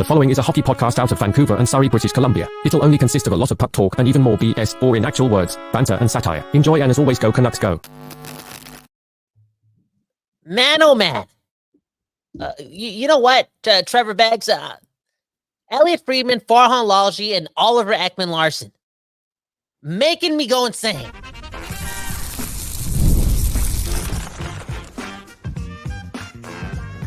The following is a hockey podcast out of Vancouver and Surrey, British Columbia. It'll only consist of a lot of puck talk and even more BS, or in actual words, banter and satire. Enjoy, and as always, go Canucks go. Man, oh man. You know what, Trevor Beggs? Elliot Friedman, Farhan Lalji, and Oliver Ekman-Larsson. Making me go insane.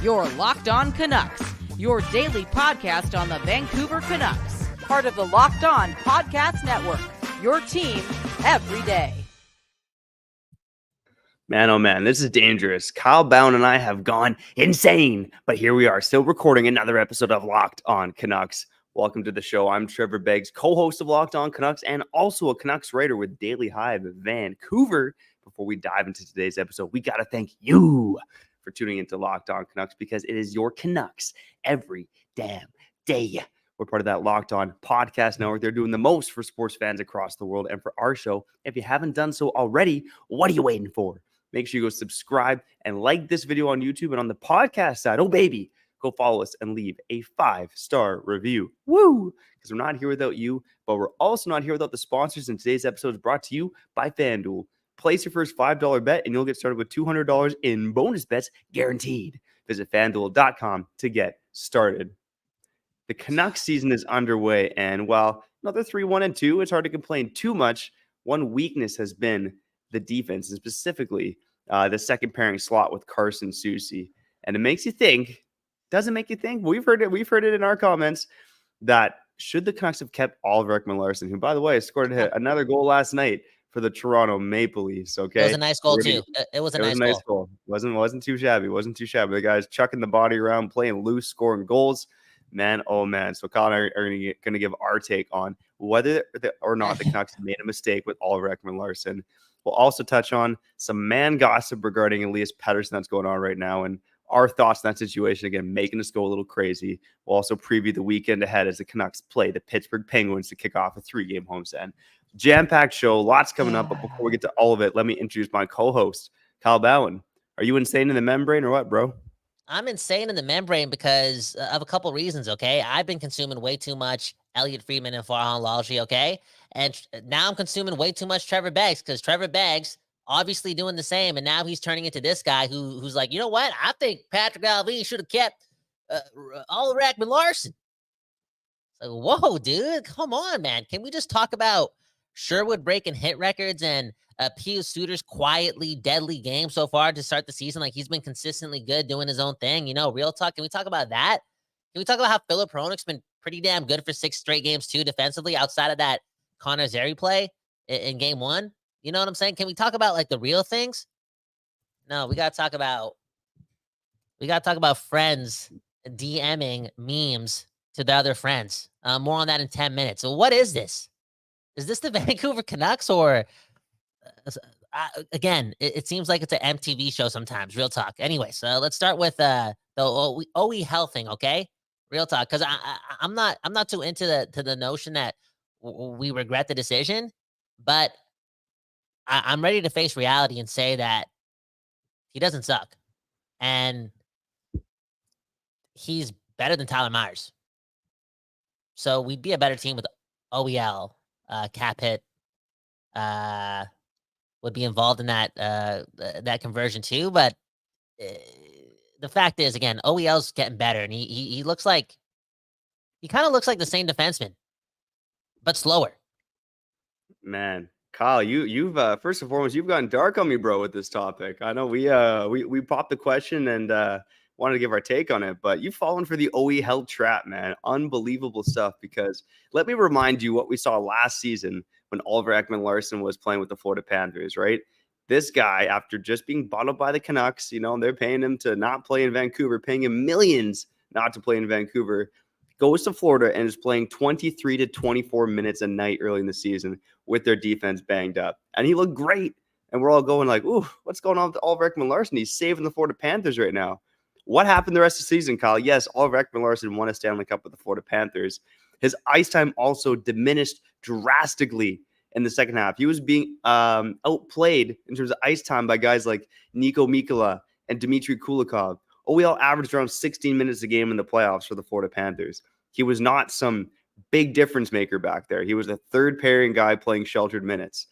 You're Locked On Canucks, your daily podcast on the Vancouver Canucks. Part of the Locked On Podcast Network, your team every day. Man, oh man, this is dangerous. Kyle Bound and I have gone insane, but here we are, still recording another episode of Locked On Canucks. Welcome to the show. I'm Trevor Beggs, co-host of Locked On Canucks and also a Canucks writer with Daily Hive Vancouver. Before we dive into today's episode, we got to thank you for tuning into Locked On Canucks, because it is your Canucks every damn day. We're part of that Locked On Podcast Network. They're doing the most for sports fans across the world and for our show. If you haven't done so already, what are you waiting for? Make sure you go subscribe and like this video on YouTube, and on the podcast side, oh baby, go follow us and leave a 5-star review. Woo! Because we're not here without you, but we're also not here without the sponsors. And today's episode is brought to you by FanDuel. Place your first $5 bet and you'll get started with $200 in bonus bets guaranteed. Visit FanDuel.com to get started. The Canucks season is underway, and while another 3-1-2, it's hard to complain too much. One weakness has been the defense, and specifically the second pairing slot with Carson Soucy. And it makes you think, doesn't make you think? We've heard it in our comments, that should the Canucks have kept Oliver Ekman-Larsson, who, by the way, scored another goal last night for the Toronto Maple Leafs. Okay, it was a nice goal too. It was a nice goal. Wasn't too shabby. The guy's chucking the body around, playing loose, scoring goals. Man, oh man. So Kyle and I are going to give our take on whether or not the Canucks made a mistake with Oliver Ekman-Larsson. We'll also touch on some man gossip regarding Elias Pettersson that's going on right now, and our thoughts on that situation, again, making us go a little crazy. We'll also preview the weekend ahead as the Canucks play the Pittsburgh Penguins to kick off a 3-game homestand. Jam-packed show, lots coming up, but before we get to all of it, let me introduce my co-host, Kyle Bowen. Are you insane in the membrane or what, bro? I'm insane in the membrane because of a couple reasons, okay? I've been consuming way too much Elliot Friedman and Farhan Lalji, okay? And now I'm consuming way too much Trevor Beggs, because Trevor Beggs obviously doing the same, and now he's turning into this guy who's like, you know what? I think Patrick Alvin should have kept Oliver Ekman-Larsson. Like, whoa, dude, come on, man. Can we just talk about Sherwood breaking hit records and Pius Suter's quietly deadly game so far to start the season? Like, he's been consistently good doing his own thing. You know, real talk. Can we talk about that? Can we talk about how Philip Hronek's been pretty damn good for 6 straight games too defensively, outside of that Connor Zary play in game 1? You know what I'm saying? Can we talk about like the real things? No, we got to talk about friends DMing memes to the other friends. More on that in 10 minutes. So what is this? Is this the Vancouver Canucks, or again, it seems like it's an MTV show sometimes, real talk. Anyway, so let's start with the OE Health thing, okay? Real talk, because I'm not too into the notion that we regret the decision, but I'm ready to face reality and say that he doesn't suck, and he's better than Tyler Myers. So we'd be a better team with OEL. Cap hit would be involved in that conversion too, but the fact is, again, OEL's getting better, and he kind of looks like the same defenseman, but slower. Man, Kyle, you've first and foremost, you've gotten dark on me, bro, with this topic. I know we popped the question and wanted to give our take on it, but you've fallen for the OE Health trap, man. Unbelievable stuff, because let me remind you what we saw last season when Oliver Ekman-Larsson was playing with the Florida Panthers, right? This guy, after just being bottled by the Canucks, you know, and they're paying him to not play in Vancouver, paying him millions not to play in Vancouver, goes to Florida and is playing 23 to 24 minutes a night early in the season with their defense banged up. And he looked great. And we're all going like, ooh, what's going on with Oliver Ekman-Larsson? He's saving the Florida Panthers right now. What happened the rest of the season, Kyle? Yes, Oliver Ekman-Larsson won a Stanley Cup with the Florida Panthers. His ice time also diminished drastically in the second half. He was being outplayed in terms of ice time by guys like Niko Mikkola and Dmitry Kulikov. OEL averaged around 16 minutes a game in the playoffs for the Florida Panthers. He was not some big difference maker back there. He was a third pairing guy playing sheltered minutes.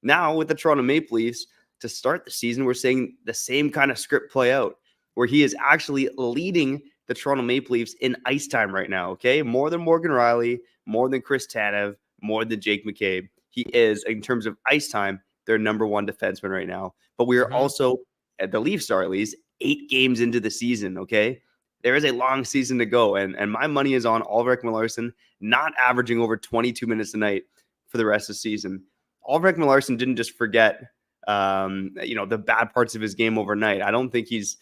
Now with the Toronto Maple Leafs, to start the season, we're seeing the same kind of script play out, where he is actually leading the Toronto Maple Leafs in ice time right now, okay? More than Morgan Riley, more than Chris Tanev, more than Jake McCabe. He is, in terms of ice time, their number one defenseman right now. But we are also, at the Leafs are at least, 8 games into the season, okay? There is a long season to go, and my money is on Oliver Ekman-Larsson not averaging over 22 minutes a night for the rest of the season. Oliver Ekman-Larsson didn't just forget the bad parts of his game overnight. I don't think he's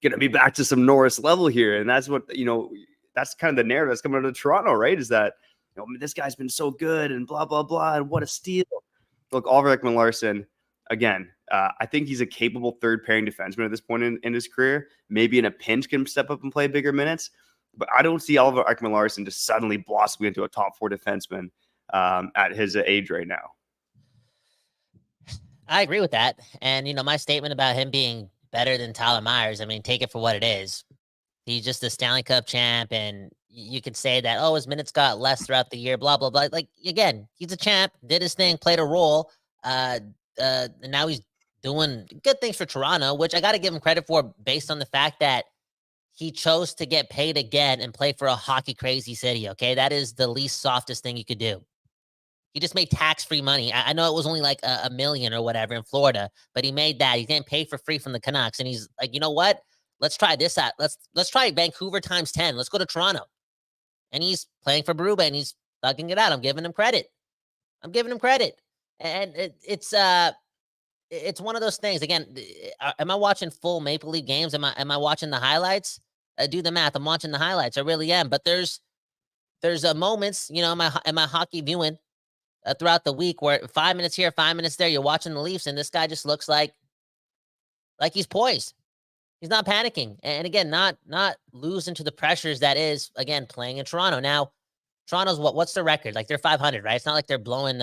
going to be back to some Norris level here. And that's what, that's kind of the narrative that's coming out of Toronto, right? Is that, this guy's been so good and blah, blah, blah. And what a steal. Look, Oliver Ekman-Larsson, again, I think he's a capable third pairing defenseman at this point in his career. Maybe in a pinch can step up and play bigger minutes. But I don't see Oliver Ekman-Larsson just suddenly blossoming into a top 4 defenseman at his age right now. I agree with that. And, my statement about him being better than Tyler Myers, I mean, take it for what it is. He's just a Stanley Cup champ, and you could say that, his minutes got less throughout the year, blah, blah, blah. Like, again, he's a champ, did his thing, played a role, and now he's doing good things for Toronto, which I got to give him credit for based on the fact that he chose to get paid again and play for a hockey-crazy city, okay? That is the least softest thing you could do. He just made tax-free money. I know it was only like $1 million or whatever in Florida, but he made that. He didn't pay for free from the Canucks. And he's like, you know what? Let's try this out. Let's try Vancouver times 10. Let's go to Toronto. And he's playing for Berube, and he's thugging it out. I'm giving him credit. And it's one of those things. Again, am I watching full Maple Leaf games? Am I watching the highlights? Do the math. I'm watching the highlights. I really am. But there's moments, in my hockey viewing throughout the week where 5 minutes here, 5 minutes there, you're watching the Leafs, and this guy just looks like he's poised. He's not panicking. And again, not losing to the pressures that is, again, playing in Toronto. Now, Toronto's what's their record? Like, they're 500, right? It's not like they're blowing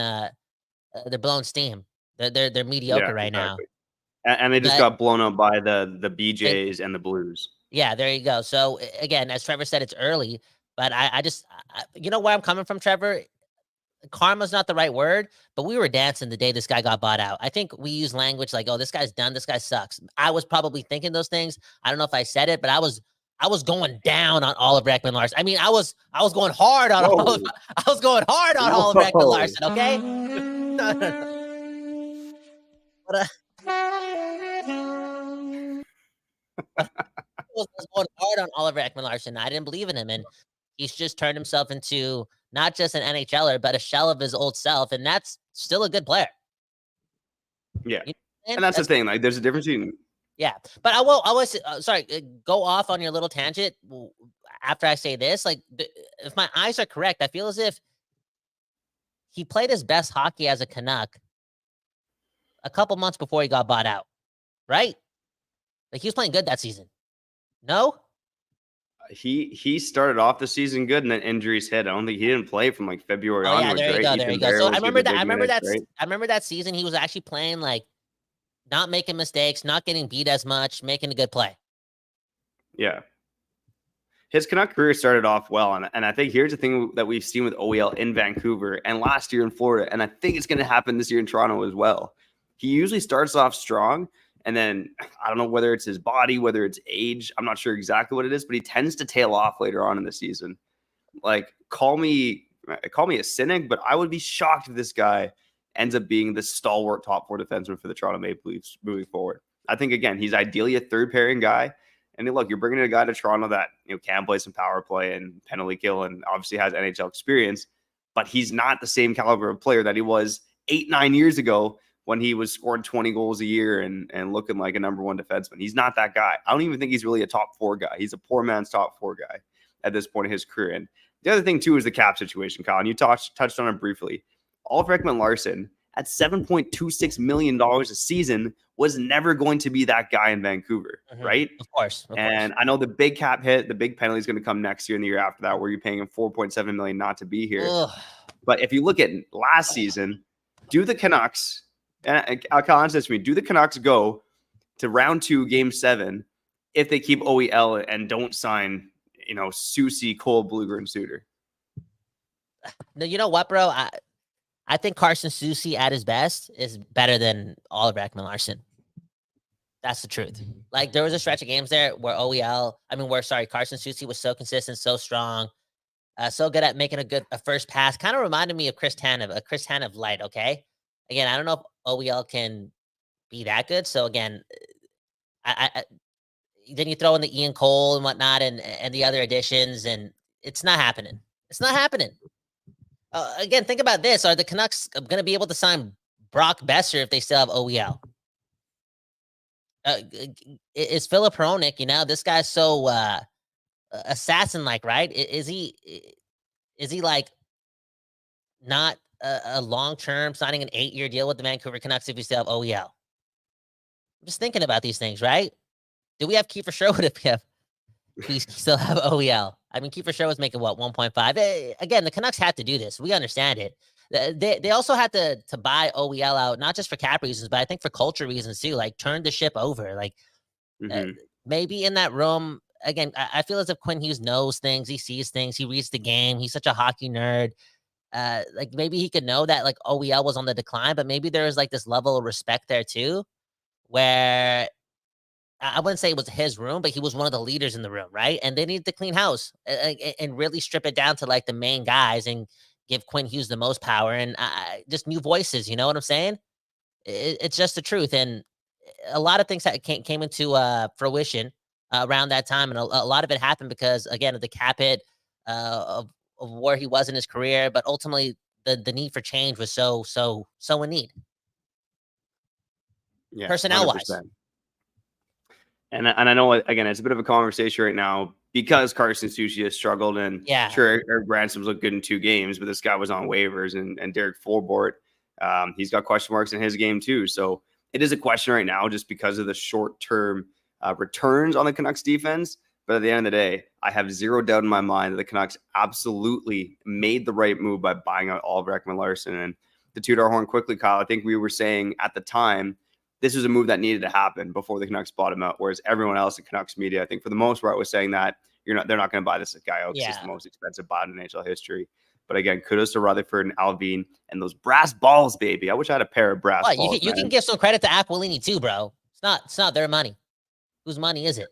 steam. They're mediocre right now. And they just got blown up by the BJs and the Blues. Yeah, there you go. So again, as Trevor said, it's early, but I where I'm coming from, Trevor? Karma's not the right word, but we were dancing the day this guy got bought out. I think we use language like, this guy's done. This guy sucks. I was probably thinking those things. I don't know if I said it, but I was going down on Oliver Ekman-Larsson. I mean, I was going hard on Oliver Ekman-Larsson, okay? But, I was going hard on Oliver Ekman-Larsson. I didn't believe in him, and he's just turned himself into not just an NHLer, but a shell of his old self, and that's still a good player. Yeah, and that's the thing. Like, there's a difference between. Yeah, but I will go off on your little tangent after I say this. Like, if my eyes are correct, I feel as if he played his best hockey as a Canuck a couple months before he got bought out, right? Like, he was playing good that season. No? He started off the season good, and then injuries hit. I don't think he didn't play from like February onwards. There you right? There you go. So I remember that season. He was actually playing, like, not making mistakes, not getting beat as much, making a good play. Yeah. His Canuck career started off well, and I think here's the thing that we've seen with OEL in Vancouver and last year in Florida, and I think it's going to happen this year in Toronto as well. He usually starts off strong, and then I don't know whether it's his body, whether it's age. I'm not sure exactly what it is, but he tends to tail off later on in the season. Like, call me a cynic, but I would be shocked if this guy ends up being the stalwart top 4 defenseman for the Toronto Maple Leafs moving forward. I think, again, he's ideally a third pairing guy. And look, you're bringing a guy to Toronto that can play some power play and penalty kill and obviously has NHL experience, but he's not the same caliber of player that he was 8-9 years ago when he was scoring 20 goals a year and looking like a number 1 defenseman. He's not that guy. I don't even think he's really a top 4 guy. He's a poor man's top 4 guy at this point in his career. And the other thing, too, is the cap situation, Kyle. And you touched on it briefly. Oliver Ekman-Larsson at $7.26 million a season was never going to be that guy in Vancouver, right? Of course. And I know the big cap hit, the big penalty is going to come next year and the year after that, where you're paying him $4.7 million not to be here. Ugh. But if you look at last season, do the Canucks, and Kyle answer this to me, do the Canucks go to round 2, game 7, if they keep OEL and don't sign, Susie, Cole, Blueger, and Suter? No, you know what, bro? I think Carson Soucy at his best is better than Oliver Ekman-Larsson. That's the truth. Like, there was a stretch of games there where Carson Soucy was so consistent, so strong, so good at making a first pass. Kind of reminded me of Chris Tanev light, okay? Again, I don't know if OEL can be that good. So again, I then you throw in the Ian Cole and whatnot and the other additions, and it's not happening. It's not happening. Again, think about this. Are the Canucks going to be able to sign Brock Besser if they still have OEL? Is Philip Hronik, this guy's so assassin-like, right? Is he like not a long-term signing an 8-year deal with the Vancouver Canucks if you still have OEL? I'm just thinking about these things, right? Do we have Kiefer Sherwood if we still have OEL? I mean, Kiefer Sherwood's making what, 1.5? Again, the Canucks had to do this. We understand it. They also had to buy OEL out, not just for cap reasons, but I think for culture reasons too. Like, turn the ship over. Like, maybe in that room, again, I feel as if Quinn Hughes knows things. He sees things. He reads the game. He's such a hockey nerd. Like, maybe he could know that, like, OEL was on the decline, but maybe there was, like, this level of respect there too, where I wouldn't say it was his room, but he was one of the leaders in the room, right? And they needed to clean house and really strip it down to, like, the main guys and give Quinn Hughes the most power and just new voices. You know what I'm saying? It's just the truth. And a lot of things that came into fruition around that time. And a lot of it happened because, again, of the cap hit of where he was in his career. But ultimately, the need for change was so in need. Yeah, personnel-wise. 100%. And I know, again, it's a bit of a conversation right now because Carson Soucy has struggled, and sure, Eric Branson's looked good in 2 games, but this guy was on waivers, and Derek Forbort, he's got question marks in his game too. So it is a question right now just because of the short-term returns on the Canucks defense. But at the end of the day, I have zero doubt in my mind that the Canucks absolutely made the right move by buying out Oliver Ekman-Larsson. And to toot our horn quickly, Kyle, I think we were saying at the time, this was a move that needed to happen before the Canucks bought him out. Whereas everyone else in Canucks media, I think for the most part, was saying that they're not going to buy this guy out because it's the most expensive buyout in NHL history. But again, kudos to Rutherford and Alvin and those brass balls, baby. I wish I had a pair of brass balls. You can give some credit to Aquilini too, bro. It's not their money. Whose money is it?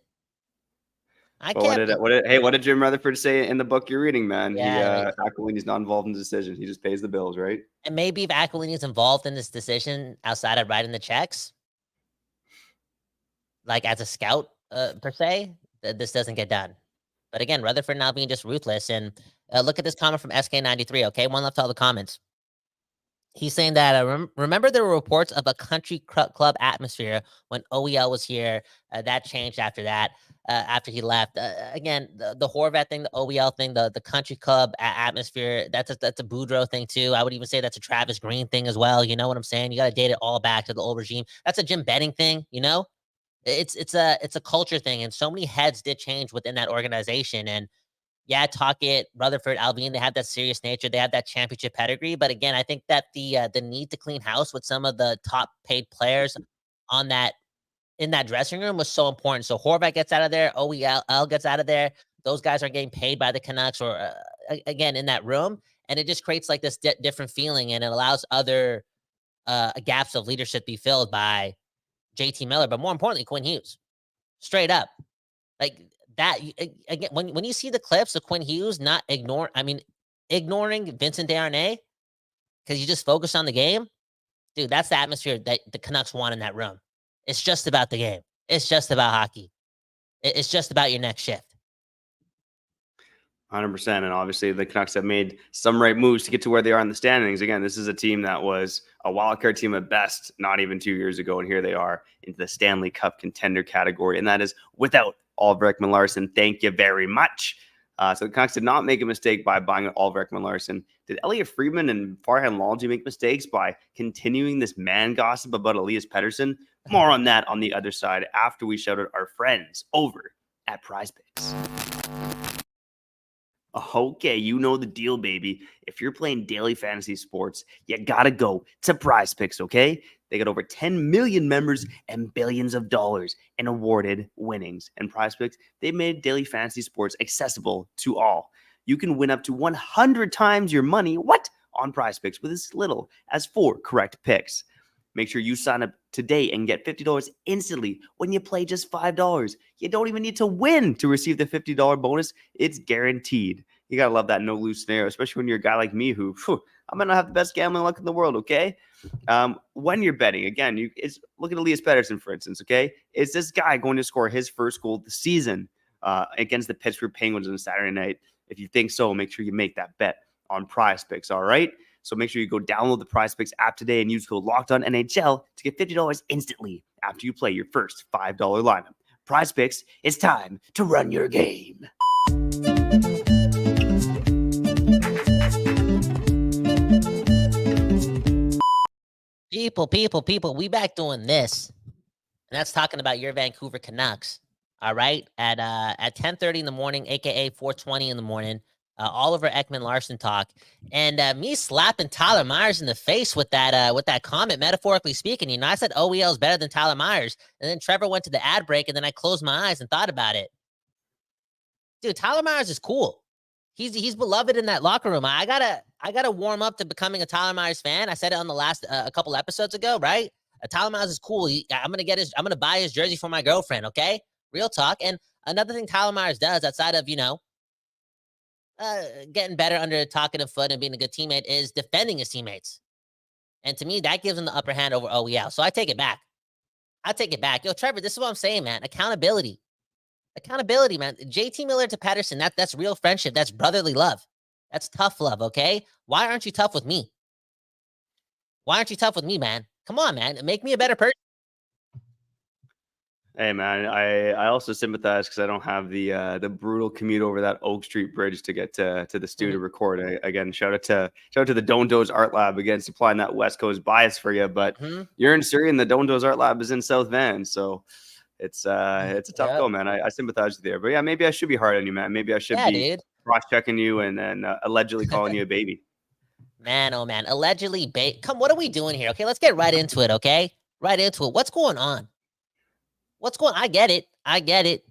What did Jim Rutherford say in the book you're reading, man? Yeah, Aquilini's not involved in the decision. He just pays the bills, right? And maybe if Aquilini's involved in this decision outside of writing the checks, like as a scout per se, this doesn't get done. But again, Rutherford now being just ruthless. And look at this comment from SK93. Okay, one left all the comments. He's saying that remember there were reports of a country club atmosphere when OEL was here. That changed after that. After he left, again, the Horvat thing, the OEL thing, the country club atmosphere. That's a Boudreaux thing too. I would even say that's a Travis Green thing as well. You know what I'm saying? You got to date it all back to the old regime. That's a Jim Benning thing. You know, it's a culture thing, and so many heads did change within that organization. And yeah, Tocchet, Rutherford, Alvin, they have that serious nature. They have that championship pedigree. But again, I think that the need to clean house with some of the top paid players on that in that dressing room was so important. So Horvat gets out of there, OEL gets out of there. Those guys are getting paid by the Canucks or again in that room, and it just creates like this different feeling, and it allows other gaps of leadership to be filled by JT Miller, but more importantly, Quinn Hughes. Straight up, like that. Again, when you see the clips of Quinn Hughes ignoring Vincent Desharnais because you just focus on the game, dude, that's the atmosphere that the Canucks want in that room. It's just about the game. It's just about hockey. It's just about your next shift. 100%. And obviously the Canucks have made some right moves to get to where they are in the standings. Again, this is a team that was a wildcard team at best not even 2 years ago. And here they are into the Stanley Cup contender category. And that is without Oliver Ekman-Larsson. Thank you very much. So the Canucks did not make a mistake by buying Oliver Ekman-Larsson. Did Elliot Friedman and Farhan Lalji make mistakes by continuing this man gossip about Elias Pettersson? More on that on the other side after we shout out our friends over at PrizePicks. Okay, you know the deal, baby. If you're playing daily fantasy sports, you gotta go to PrizePicks, okay? They got over 10 million members and billions of dollars in awarded winnings. And PrizePicks, they made daily fantasy sports accessible to all. you can win up to 100 times your money. What? On PrizePicks with as little as 4 correct picks. Make sure you sign up today and get $50 instantly when you play just $5. You don't even need to win to receive the $50 bonus. It's guaranteed. You got to love that no-lose scenario, especially when you're a guy like me who, I might not have the best gambling luck in the world, okay? When you're betting, again, look at Elias Pettersson, for instance, okay? Is this guy going to score his first goal of the season against the Pittsburgh Penguins on Saturday night? If you think so, make sure you make that bet on PrizePicks, all right? So make sure you go download the PrizePicks app today and use code LOCKEDONNHL to get $50 instantly after you play your first $5 lineup. PrizePicks, it's time to run your game. People, we back doing this. And that's talking about your Vancouver Canucks. All right. At 10:30 in the morning, aka 4:20 in the morning, Oliver Ekman-Larsson talk. And me slapping Tyler Myers in the face with that comment, metaphorically speaking. You know, I said OEL is better than Tyler Myers. And then Trevor went to the ad break, and then I closed my eyes and thought about it. Dude, Tyler Myers is cool. He's beloved in that locker room. I gotta warm up to becoming a Tyler Myers fan. I said it on the last a couple episodes ago, right? Tyler Myers is cool. I'm gonna buy his jersey for my girlfriend. Okay, real talk. And another thing Tyler Myers does outside of getting better under a talkative foot and being a good teammate is defending his teammates. And to me, that gives him the upper hand over OEL. So I take it back. Yo, Trevor, this is what I'm saying, man. Accountability, man. JT Miller to Pettersson, that's real friendship. That's brotherly love. That's tough love, okay? Why aren't you tough with me? Man? Come on, man. Make me a better person. Hey, man, I also sympathize because I don't have the brutal commute over that Oak Street Bridge to get to the studio to record. Again, shout out to the Don't Doze Art Lab, again, supplying that West Coast bias for you. But you're in Surrey and the Don't Doze Art Lab is in South Van, so it's a tough go, man. I sympathize with you there. But yeah, maybe I should be hard on you, man. Maybe I should be cross-checking you and then allegedly calling you a baby. Man, oh man, allegedly Come, what are we doing here? Okay, let's get right into it, okay? Right into it. What's going on? I get it.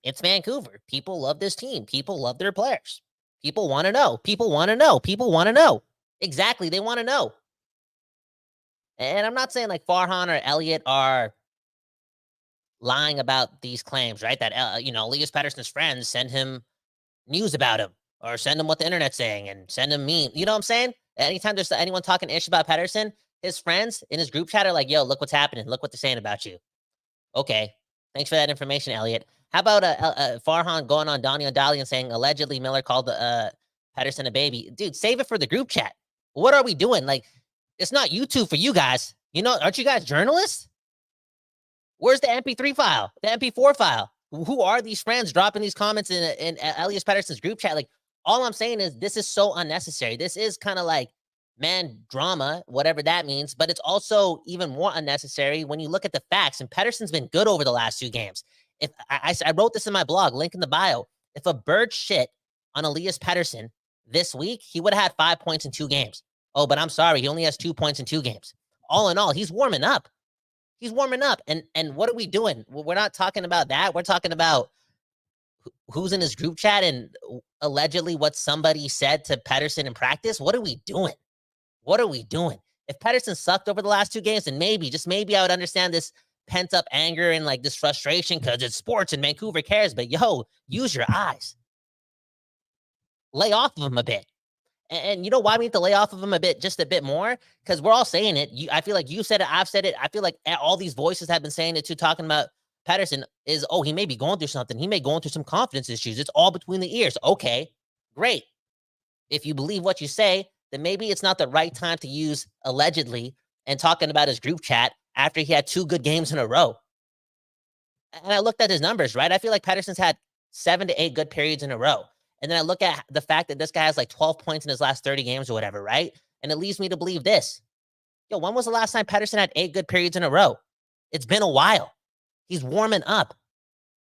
It's Vancouver. People love this team. People love their players. People want to know. Exactly, they want to know. And I'm not saying like Farhan or Elliott are lying about these claims, right? That, Elias Pettersson's friends send him news about him or send him what the internet's saying and send him meme. You know what I'm saying? Anytime there's anyone talking ish about Pettersson, his friends in his group chat are like, yo, look what's happening. Look what they're saying about you. Okay. Thanks for that information, Elliot. How about Farhan going on Donnie O'Dally and saying allegedly Miller called Pettersson a baby? Dude, save it for the group chat. What are we doing? Like, it's not YouTube for you guys. Aren't you guys journalists? Where's the MP3 file? The MP4 file? Who are these friends dropping these comments in Elias Pettersson's group chat? Like, all I'm saying is this is so unnecessary. This is kind of like, man, drama, whatever that means. But it's also even more unnecessary when you look at the facts. And Pettersson's been good over the last 2 games. If I wrote this in my blog, link in the bio. If a bird shit on Elias Pettersson this week, he would have had 5 points in 2 games. Oh, but I'm sorry, he only has 2 points in 2 games. All in all, he's warming up. And what are we doing? We're not talking about that. We're talking about who's in his group chat and allegedly what somebody said to Pettersson in practice. What are we doing? If Pettersson sucked over the last 2 games, then maybe, just maybe I would understand this pent-up anger and like this frustration because it's sports and Vancouver cares. But yo, use your eyes. Lay off of him a bit. And you know why we need to lay off of him just a bit more? Because we're all saying it. I feel like you said it. I've said it. I feel like all these voices have been saying it too, talking about Pettersson is, he may be going through something. He may go through some confidence issues. It's all between the ears. Okay, great. If you believe what you say, then maybe it's not the right time to use allegedly and talking about his group chat after he had 2 good games in a row. And I looked at his numbers, right? I feel like Pettersson's had 7 to 8 good periods in a row. And then I look at the fact that this guy has like 12 points in his last 30 games or whatever, right? And it leads me to believe this. Yo, when was the last time Pettersson had 8 good periods in a row? It's been a while. He's warming up.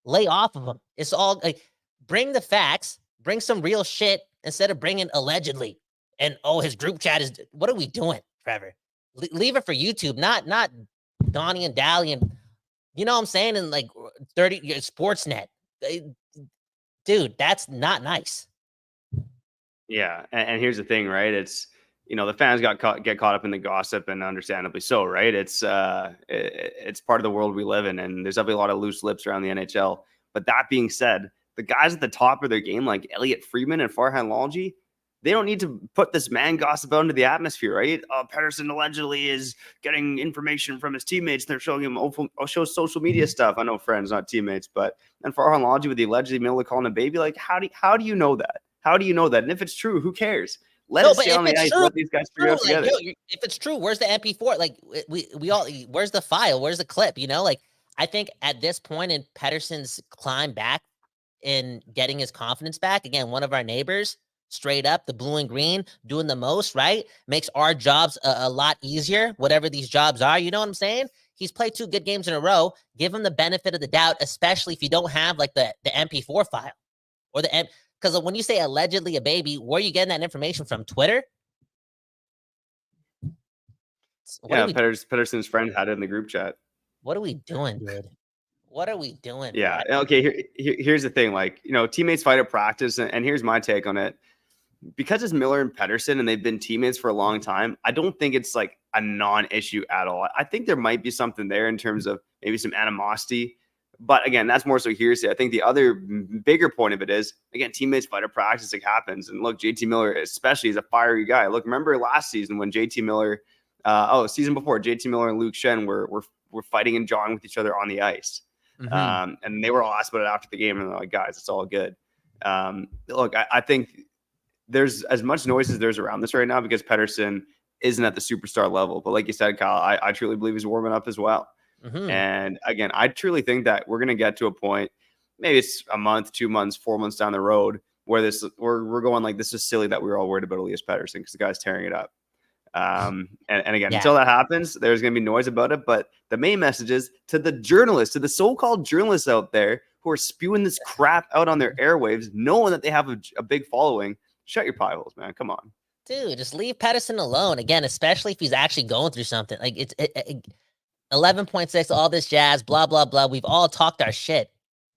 Lay off of him. It's all like, bring the facts, bring some real shit instead of bringing allegedly. And, his group chat is, what are we doing, Trevor? Leave it for YouTube, not Donnie and Dally and, you know what I'm saying? And like 30 Sportsnet. Dude, that's not nice. Yeah, and here's the thing, right? It's the fans get caught up in the gossip, and understandably so, right? It's part of the world we live in, and there's definitely a lot of loose lips around the NHL. But that being said, the guys at the top of their game, like Elliot Friedman and Farhan Lalji, they don't need to put this man gossip out into the atmosphere, right? Pettersson allegedly is getting information from his teammates. They're showing him social media stuff. I know friends, not teammates, but and Farhan Lalji with the allegedly Miller calling a baby, like how do you know that? How do you know that? And if it's true, who cares? Let it stay on the ice. Let these guys figure it out together. If it's true, where's the MP4? Like we all, where's the file? Where's the clip? Like I think at this point in Pettersson's climb back in getting his confidence back, again, one of our neighbors, straight up, the blue and green, doing the most, right? Makes our jobs a lot easier, whatever these jobs are. You know what I'm saying? He's played 2 good games in a row. Give him the benefit of the doubt, especially if you don't have like the MP4 file or the because when you say allegedly a baby, where are you getting that information from? Twitter? Pettersson's friend had it in the group chat. What are we doing, dude? What are we doing? Yeah. Bro? Okay. Here's the thing. Like, teammates fight at practice, and here's my take on it. Because it's Miller and Pettersson, and they've been teammates for a long time, I don't think it's like a non-issue at all. I think there might be something there in terms of maybe some animosity. But again, that's more so hearsay. I think the other bigger point of it is, again, teammates fight at practice. It happens. And look, JT Miller, especially, is a fiery guy. Look, remember last season when JT Miller, season before, JT Miller and Luke Shen were fighting and jawing with each other on the ice. Mm-hmm. And they were all asked about it after the game, and they're like, guys, it's all good. Look, I think there's as much noise as there's around this right now because Pettersson isn't at the superstar level. But like you said, Kyle, I truly believe he's warming up as well. Mm-hmm. And again, I truly think that we're going to get to a point, maybe it's a month, 2 months, 4 months down the road, where we're going like, this is silly that we were all worried about Elias Pettersson because the guy's tearing it up. And again, until that happens, there's going to be noise about it. But the main message is to the journalists, to the so-called journalists out there who are spewing this crap out on their airwaves, knowing that they have a big following. Shut your pie holes, man. Come on. Dude, just leave Pettersson alone. Again, especially if he's actually going through something. Like, it's 11.6, all this jazz, blah, blah, blah. We've all talked our shit.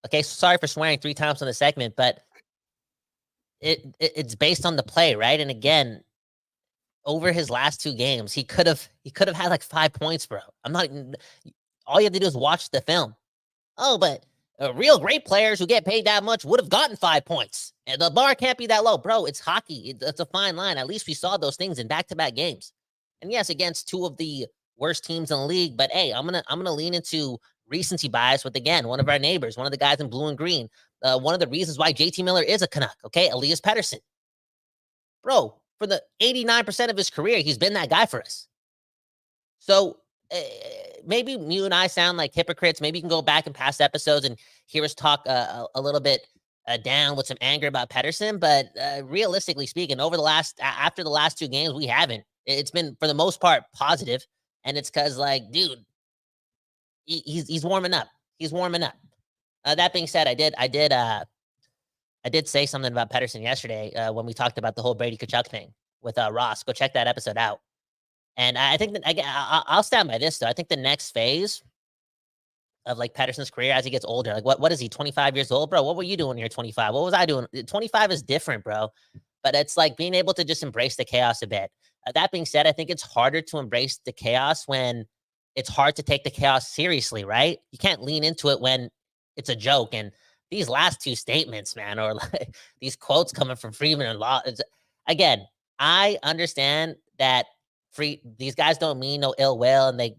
Okay, so sorry for swearing 3 times on the segment, but it's based on the play, right? And again, over his last 2 games, he could have had like 5 points, bro. All you have to do is watch the film. Oh, but real great players who get paid that much would have gotten 5 points. And the bar can't be that low, bro. It's hockey. It's a fine line. At least we saw those things in back-to-back games. And yes, against 2 of the worst teams in the league. But hey, I'm gonna lean into recency bias with, again, one of our neighbors, one of the guys in blue and green. One of the reasons why JT Miller is a Canuck. Okay, Elias Pettersson, bro. For the 89% of his career, he's been that guy for us. So maybe you and I sound like hypocrites. Maybe you can go back in past episodes and hear us talk a little bit down with some anger about Pettersson. But realistically speaking, after the last 2 games, we haven't. It's been, for the most part, positive. And it's because, like, dude, he's warming up. He's warming up. That being said, I did say something about Pettersson yesterday when we talked about the whole Brady Tkachuk thing with Ross. Go check that episode out. And I think that I'll stand by this, though. I think the next phase of like Pettersson's career as he gets older, like what is he, 25 years old, bro? What were you doing when you're 25? What was I doing? 25 is different, bro. But it's like being able to just embrace the chaos a bit. That being said, I think it's harder to embrace the chaos when it's hard to take the chaos seriously, right? You can't lean into it when it's a joke. And these last 2 statements, man, or like these quotes coming from Freeman and Law. Again, I understand that these guys don't mean no ill will, and they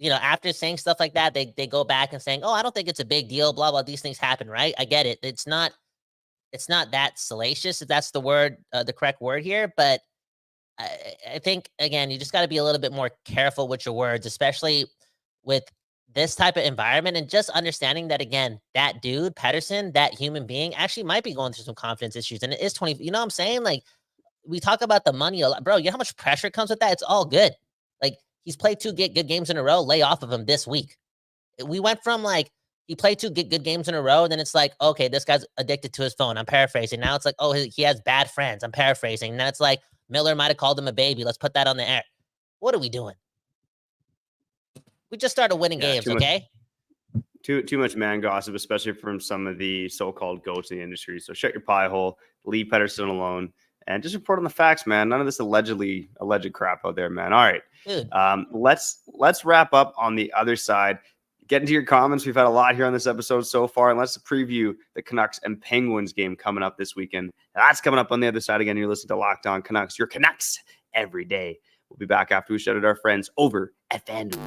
after saying stuff like that, they go back and saying, oh, I don't think it's a big deal, blah blah. These things happen, right? I get it. It's not that salacious, if that's the word, the correct word here. But I think, again, you just got to be a little bit more careful with your words, especially with this type of environment, and just understanding that, again, that dude, Pettersson, that human being actually might be going through some confidence issues. And it is 20, you know what I'm saying? Like, we talk about the money a lot, bro. You know how much pressure comes with that? It's all good. Like, he's played 2 good games in a row. Lay off of him this week. We went from like, he played 2 good games in a row. And then it's like, okay, this guy's addicted to his phone. I'm paraphrasing. Now it's like, oh, he has bad friends. I'm paraphrasing. Now it's like, Miller might have called him a baby. Let's put that on the air. What are we doing? We just started winning games, okay? Too much man gossip, especially from some of the so-called goats in the industry. So shut your pie hole. Leave Pettersson alone. and just report on the facts, man. None of this alleged crap out there, man. All right. Dude. Let's wrap up on the other side. Get into your comments. We've had a lot here on this episode so far, and let's preview the Canucks and Penguins game coming up this weekend. That's coming up on the other side. Again, you're listening to Locked On Canucks, your Canucks every day. We'll be back after we shout out our friends over at FanDuel.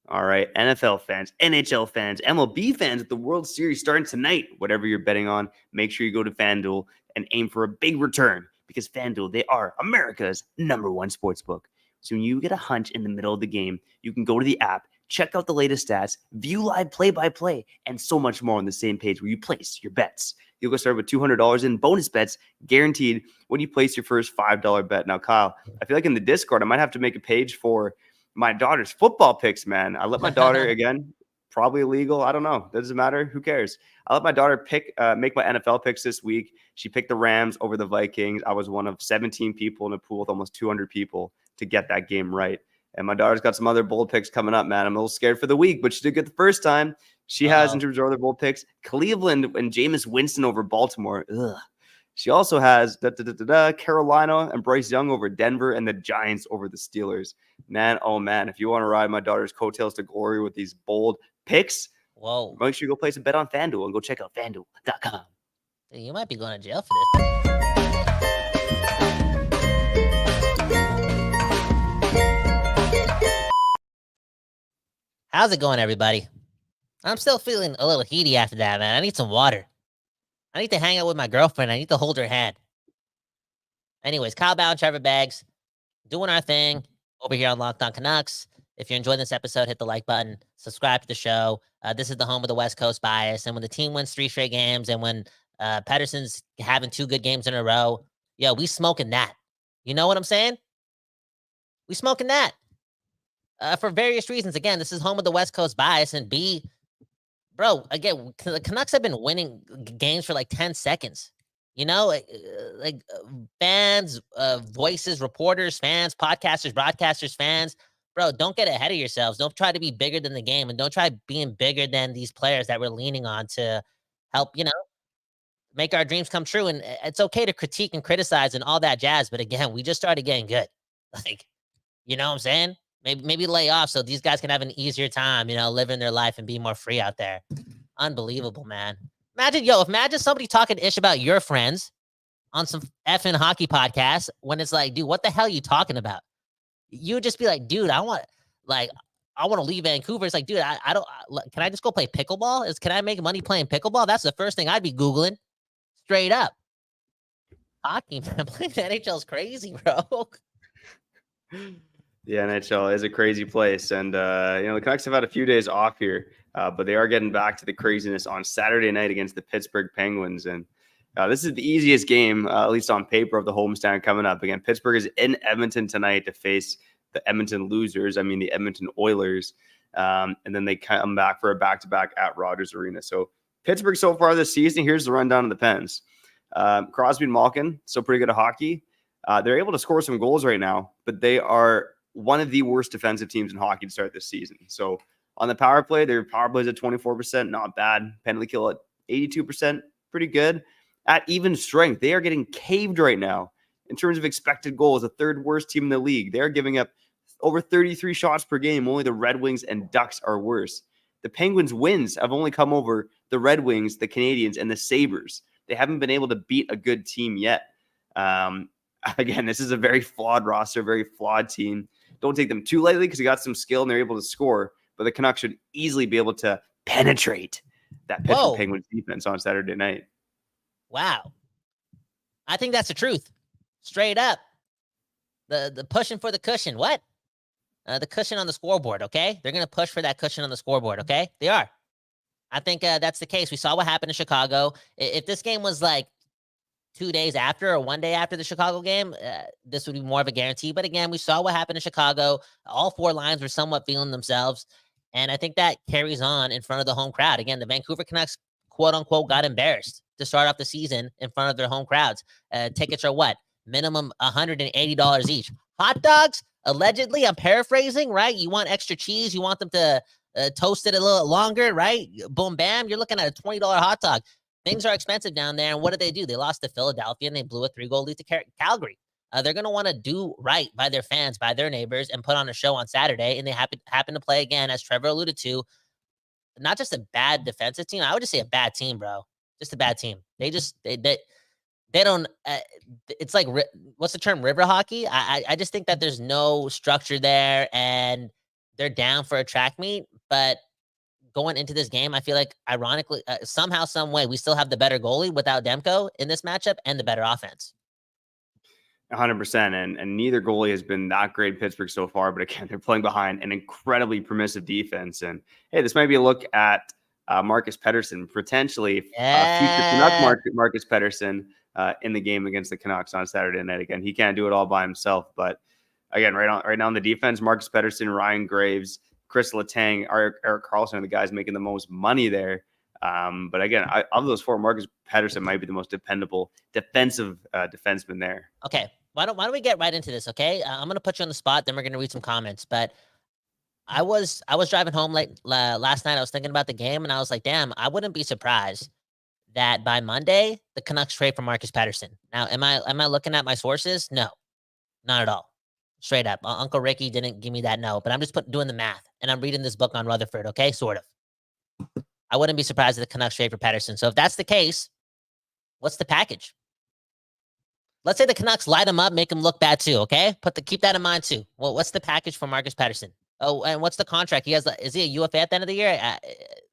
All right, NFL fans, NHL fans, MLB fans, with the World Series starting tonight, whatever you're betting on, make sure you go to FanDuel and aim for a big return, because FanDuel, they are America's #1 sportsbook. So when you get a hunch in the middle of the game, you can go to the app, check out the latest stats, view live play-by-play, and so much more on the same page where you place your bets. You'll go start with $200 in bonus bets guaranteed when you place your first $5 bet. Now, Kyle, I feel like in the Discord, I might have to make a page for my daughter's football picks, man. I let my daughter, again, probably illegal. I don't know. Doesn't matter. Who cares? I let my daughter make my NFL picks this week. She picked the Rams over the Vikings. I was one of 17 people in a pool with almost 200 people to get that game right. And my daughter's got some other bold picks coming up, man. I'm a little scared for the week, but she did good the first time. She has, in terms of other bold picks, Cleveland and Jameis Winston over Baltimore. Ugh. She also has Carolina and Bryce Young over Denver and the Giants over the Steelers. Man, oh man, if you want to ride my daughter's coattails to glory with these bold picks, whoa, make sure you go place a bet on FanDuel and go check out FanDuel.com. You might be going to jail for this. How's it going, everybody? I'm still feeling a little heaty after that, man. I need some water. I need to hang out with my girlfriend. I need to hold her hand. Anyways, Kyle Bound, Trevor Beggs, doing our thing over here on Locked On Canucks. If you're enjoying this episode, hit the like button, subscribe to the show. This is the home of the West Coast bias. And when the team wins 3 straight games and when Pettersson's having 2 good games in a row, yo, we smoking that. You know what I'm saying? We smoking that. For various reasons. Again, this is home of the West Coast bias. And B, bro, again, the Canucks have been winning games for like 10 seconds. You know, like fans, voices, reporters, fans, podcasters, broadcasters, fans. Bro, don't get ahead of yourselves. Don't try to be bigger than the game, and don't try being bigger than these players that we're leaning on to help, you know, make our dreams come true. And it's okay to critique and criticize and all that jazz. But again, we just started getting good. Like, you know what I'm saying? Maybe lay off so these guys can have an easier time, you know, living their life and be more free out there. Unbelievable, man. Imagine somebody talking ish about your friends on some effing hockey podcast when it's like, dude, what the hell are you talking about? You would just be like, dude, I want to leave Vancouver. It's like, dude, can I just go play pickleball? Can I make money playing pickleball? That's the first thing I'd be Googling. Straight up. Hockey, man. Playing the NHL is crazy, bro. The NHL is a crazy place. And, the Canucks have had a few days off here, but they are getting back to the craziness on Saturday night against the Pittsburgh Penguins. And this is the easiest game, at least on paper, of the homestand coming up. Again, Pittsburgh is in Edmonton tonight to face the Edmonton losers. I mean, the Edmonton Oilers. And then they come back for a back-to-back at Rogers Arena. So Pittsburgh so far this season, here's the rundown of the Pens. Crosby and Malkin, still pretty good at hockey. They're able to score some goals right now, but they are one of the worst defensive teams in hockey to start this season. So on the power play, their power play is at 24%, not bad. Penalty kill at 82%, pretty good. At even strength, they are getting caved right now in terms of expected goals, the 3rd worst team in the league. They're giving up over 33 shots per game. Only the Red Wings and Ducks are worse. The Penguins' wins have only come over the Red Wings, the Canadiens, and the Sabres. They haven't been able to beat a good team yet. Again, this is a very flawed roster, very flawed team. Don't take them too lightly because they got some skill and they're able to score. But the Canucks should easily be able to penetrate that Pittsburgh Penguins defense on Saturday night. Wow. I think that's the truth. Straight up. The pushing for the cushion. What? The cushion on the scoreboard, okay? They're going to push for that cushion on the scoreboard, okay? They are. I think that's the case. We saw what happened in Chicago. If this game was like 2 days after or 1 day after the Chicago game, this would be more of a guarantee. But again, we saw what happened in Chicago. All 4 lines were somewhat feeling themselves. And I think that carries on in front of the home crowd. Again, the Vancouver Canucks, quote unquote, got embarrassed to start off the season in front of their home crowds. Tickets are what? Minimum $180 each. Hot dogs, allegedly, I'm paraphrasing, right? You want extra cheese. You want them to toast it a little longer, right? Boom, bam. You're looking at a $20 hot dog. things are expensive down there. And what did they do? They lost to Philadelphia and they blew a 3-goal lead to Calgary. They're going to want to do right by their fans, by their neighbors, and put on a show on Saturday. And they happen to play again, as Trevor alluded to, not just a bad defensive team. I would just say a bad team, bro. Just a bad team. They don't. It's like, what's the term? River hockey. I just think that there's no structure there, and they're down for a track meet. But going into this game, I feel like, ironically, somehow, some way, we still have the better goalie without Demko in this matchup, and the better offense. 100%. And neither goalie has been that great in Pittsburgh so far. But again, they're playing behind an incredibly permissive defense. And hey, this might be a look at Marcus Pettersson, potentially future Canuck Marcus Pettersson in the game against the Canucks on Saturday night. Again, he can't do it all by himself. But again, right now on the defense, Marcus Pettersson, Ryan Graves, Chris Letang, Erik Karlsson are the guys making the most money there. But again, of those four, Marcus Pettersson might be the most dependable defensive defenseman there. Okay. Why don't we get right into this? Okay. I'm going to put you on the spot. Then we're going to read some comments, but I was driving home late last night. I was thinking about the game and I was like, damn, I wouldn't be surprised that by Monday, the Canucks trade for Marcus Pettersson. Now, am I looking at my sources? No, not at all. Straight up. Uncle Ricky didn't give me that note, but I'm just doing the math and I'm reading this book on Rutherford. Okay. Sort of. I wouldn't be surprised if the Canucks trade for Pettersson. So if that's the case, what's the package? Let's say the Canucks light him up, make him look bad too. Okay. Keep that in mind too. Well, what's the package for Marcus Pettersson? Oh, and what's the contract? Is he a UFA at the end of the year?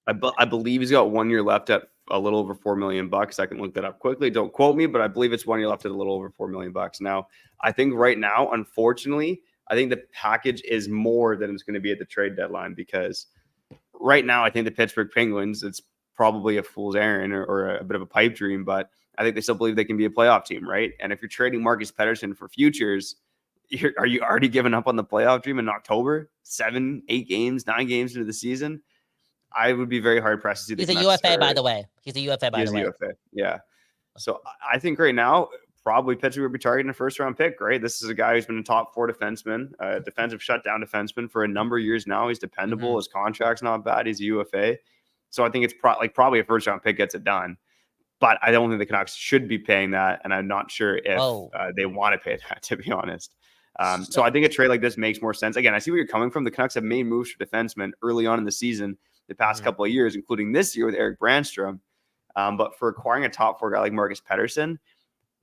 I believe he's got 1 year left at a little over $4 million. I can look that up quickly. Don't quote me, but I believe it's 1 year left at a little over $4 million. Now, I think right now, unfortunately, I think the package is more than it's going to be at the trade deadline, because right now, I think the Pittsburgh Penguins, it's probably a fool's errand or a bit of a pipe dream, but I think they still believe they can be a playoff team, right? And if you're trading Marcus Pettersson for futures, are you already giving up on the playoff dream in October? 7, 8 games, 9 games into the season? I would be very hard pressed to see the He's a UFA, by the way. He's a UFA, by the way. UFA, yeah. So I think right now, probably Pittsburgh would be targeting a first-round pick, right? This is a guy who's been a top 4 defenseman, defensive shutdown defenseman for a number of years now. He's dependable. His contract's not bad. He's a UFA. So I think it's probably a first-round pick gets it done. But I don't think the Canucks should be paying that, and I'm not sure if they want to pay that, to be honest. So I think a trade like this makes more sense. Again, I see where you're coming from. The Canucks have made moves for defensemen early on in the season, the past couple of years, including this year with Erik Brandstrom. But for acquiring a top 4 guy like Marcus Pettersson,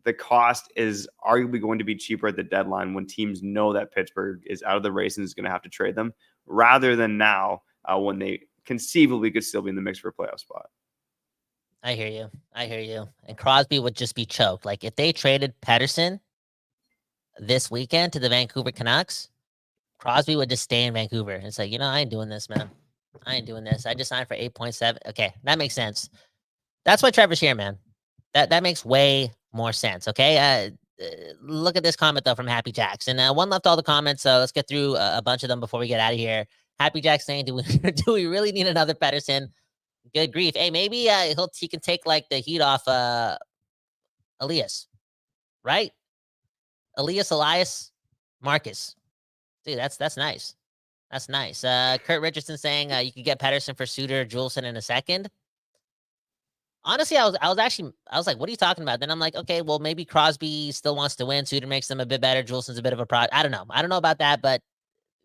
the cost is arguably going to be cheaper at the deadline when teams know that Pittsburgh is out of the race and is going to have to trade them, rather than now when they conceivably could still be in the mix for a playoff spot. I hear you. And Crosby would just be choked. Like, if they traded Pettersson this weekend to the Vancouver Canucks, Crosby would just stay in Vancouver and say, I ain't doing this, man. I ain't doing this. I just signed for 8.7. Okay, that makes sense. That's why Trevor's here, man. That makes way more sense. Okay. Look at this comment though from Happy Jacks, and one left all the comments. So let's get through a bunch of them before we get out of here. Happy Jacks saying, "Do we really need another Pettersson?" Good grief. Hey, maybe he can take like the heat off Elias, right? Elias, Marcus. Dude, that's nice. That's nice. Kurt Richardson saying you could get Pettersson for Suter, Juleson in a second. Honestly, I was like, what are you talking about? Then I'm like, okay, well, maybe Crosby still wants to win. Suter makes them a bit better. Juleson's a bit of a I don't know about that, but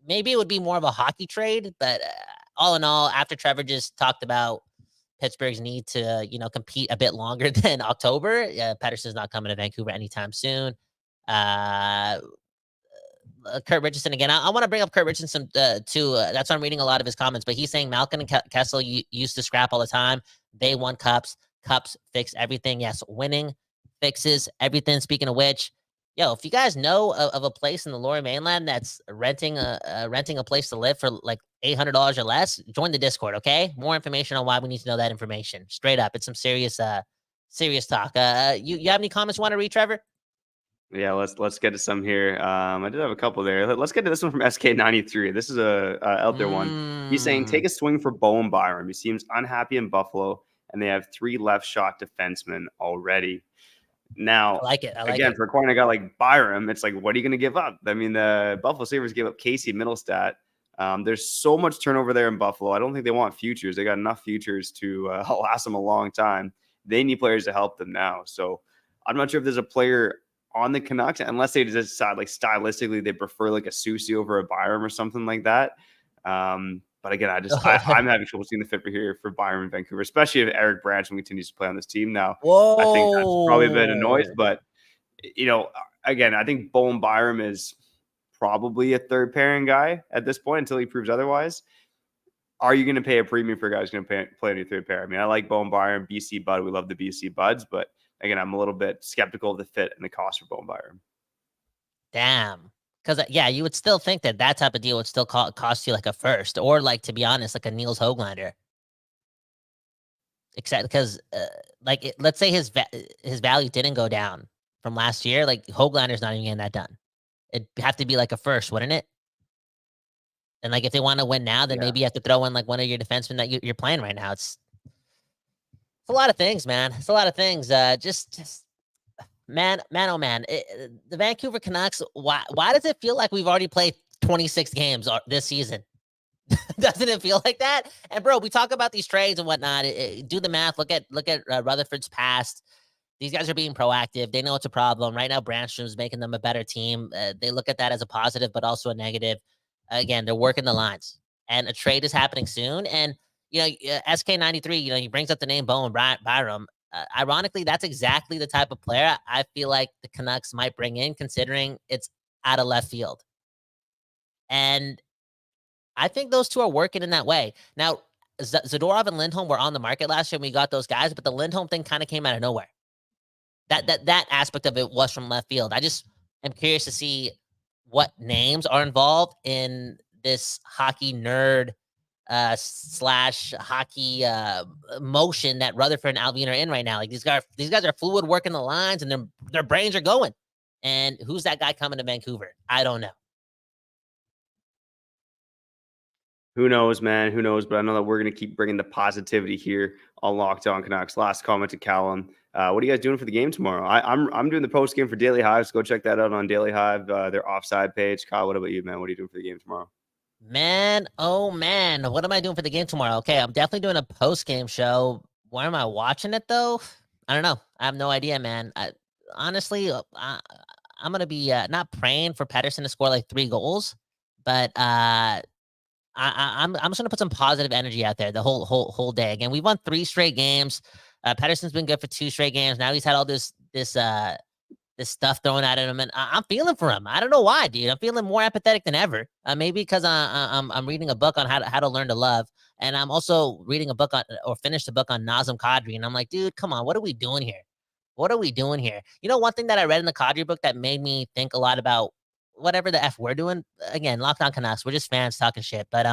maybe it would be more of a hockey trade. But all in all, after Trevor just talked about Pittsburgh's need to, compete a bit longer than October, Pettersson's not coming to Vancouver anytime soon. Kurt Richardson again. I want to bring up Kurt Richardson too. That's why I'm reading a lot of his comments. But he's saying Malkin and Kessel used to scrap all the time. They won cups. Cups fix everything. Yes, winning fixes everything. Speaking of which, if you guys know of a place in the Lower Mainland that's renting a place to live for like $800 or less, join the Discord. Okay, more information on why we need to know that information. Straight up, it's some serious talk. You have any comments you want to read, Trevor? Yeah, let's get to some here. I did have a couple there. Let's get to this one from SK93. This is a out there one. He's saying, take a swing for Bowen Byram. He seems unhappy in Buffalo, and they have 3 left shot defensemen already. Now, I like it. For acquiring a guy like Byram, it's like, what are you going to give up? I mean, the Buffalo Sabres gave up Casey Middlestat. There's so much turnover there in Buffalo. I don't think they want futures. They got enough futures to last them a long time. they need players to help them now. So I'm not sure if there's a player on the Canucks, unless they just decide like stylistically they prefer like a Susie over a Byram or something like that. But again, I'm having trouble seeing the fit for Byram in Vancouver, especially if Eric Branson continues to play on this team now. Whoa. I think that's probably a bit of noise, but again, I think Bowen Byram is probably a third pairing guy at this point until he proves otherwise. Are you going to pay a premium for a guy who's going to play any third pair? I mean, I like Bowen Byram, BC Bud. We love the BC Buds, but again, I'm a little bit skeptical of the fit and the cost for Bowen Byram. Damn. Because, you would still think that type of deal would still cost you like a first, or like, to be honest, like a Niels Höglander. Except because, let's say his value didn't go down from last year. Like, Höglander's not even getting that done. It'd have to be like a first, wouldn't it? And like, if they want to win now, then maybe you have to throw in like one of your defensemen that you're playing right now. It's a lot of things, man. It's a lot of things. Just man, oh man. The Vancouver Canucks. Why does it feel like we've already played 26 games this season? Doesn't it feel like that? And bro, we talk about these trades and whatnot. Do the math. Look at Rutherford's past. These guys are being proactive. They know it's a problem right now. Brandstrom's making them a better team. They look at that as a positive, but also a negative. Again, they're working the lines, and a trade is happening soon. And SK93, he brings up the name Bowen Byram. Ironically, that's exactly the type of player I feel like the Canucks might bring in, considering it's out of left field. And I think those two are working in that way. Now, Zadorov and Lindholm were on the market last year, and we got those guys, but the Lindholm thing kind of came out of nowhere. That aspect of it was from left field. I just am curious to see what names are involved in this hockey nerd / hockey motion that Rutherford and Alvin are in right now. Like, these guys are fluid, working the lines, and their brains are going. And who's that guy coming to Vancouver? I don't know. Who knows, man? Who knows? But I know that we're going to keep bringing the positivity here on Locked On Canucks. Last comment to Callum. What are you guys doing for the game tomorrow? I'm doing the post game for Daily Hive, so go check that out on Daily Hive, their offside page. Kyle, what about you, man? What are you doing for the game tomorrow? Man, oh man, what am I doing for the game tomorrow? Okay, I'm definitely doing a post game show. Where am I watching it though? I don't know. I have no idea, man. Honestly, I'm gonna be not praying for Pettersson to score like 3 goals, but I'm just gonna put some positive energy out there the whole day. Again, we've won 3 straight games. Pettersson's been good for 2 straight games. Now he's had all this stuff thrown at him, and I'm feeling for him. I don't know why, dude. I'm feeling more apathetic than ever. Maybe because I'm reading a book on how to learn to love, and I'm also reading a book finished a book on Nazem Kadri, and I'm like, dude, come on, what are we doing here? What are we doing here? One thing that I read in the Kadri book that made me think a lot about whatever the F we're doing. Again, Locked On Canucks, we're just fans talking shit, but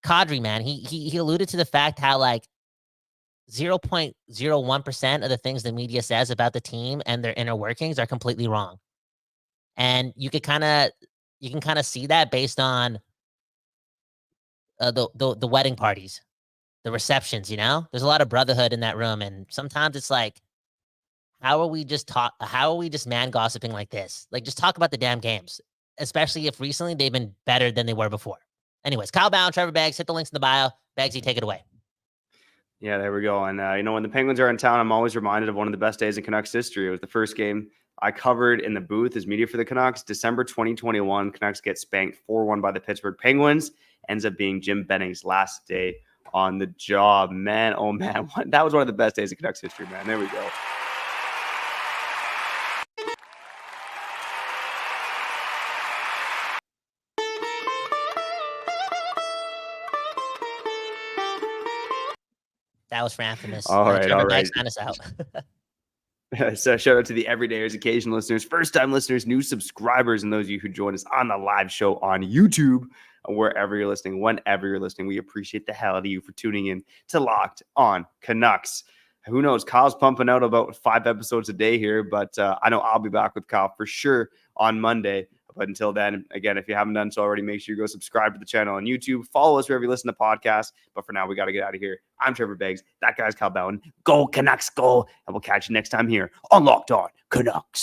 Kadri, man, he alluded to the fact how like 0.01% of the things the media says about the team and their inner workings are completely wrong. And you can kind of see that based on the wedding parties, the receptions, there's a lot of brotherhood in that room. And sometimes it's like, how are we just man gossiping like this? Like, just talk about the damn games, especially if recently they've been better than they were before. Anyways, Kyle Bound, Trevor Beggs, hit the links in the bio. Beggsy, take it away. Yeah, there we go. And, when the Penguins are in town, I'm always reminded of one of the best days in Canucks history. It was the first game I covered in the booth as media for the Canucks. December 2021, Canucks get spanked 4-1 by the Pittsburgh Penguins. Ends up being Jim Benning's last day on the job. Man, oh man, that was one of the best days in Canucks history, man. There we go. That was for Infamous. All right. Sign us out. So shout out to the everydayers, occasional listeners, first-time listeners, new subscribers, and those of you who join us on the live show on YouTube, wherever you're listening, whenever you're listening. We appreciate the hell out of you for tuning in to Locked On Canucks. Who knows? Kyle's pumping out about 5 episodes a day here, but I know I'll be back with Kyle for sure on Monday. But until then, again, if you haven't done so already, make sure you go subscribe to the channel on YouTube. Follow us wherever you listen to podcasts. But for now, we got to get out of here. I'm Trevor Beggs. That guy's Kyle Bowen. Go Canucks, go. And we'll catch you next time here on Locked On Canucks.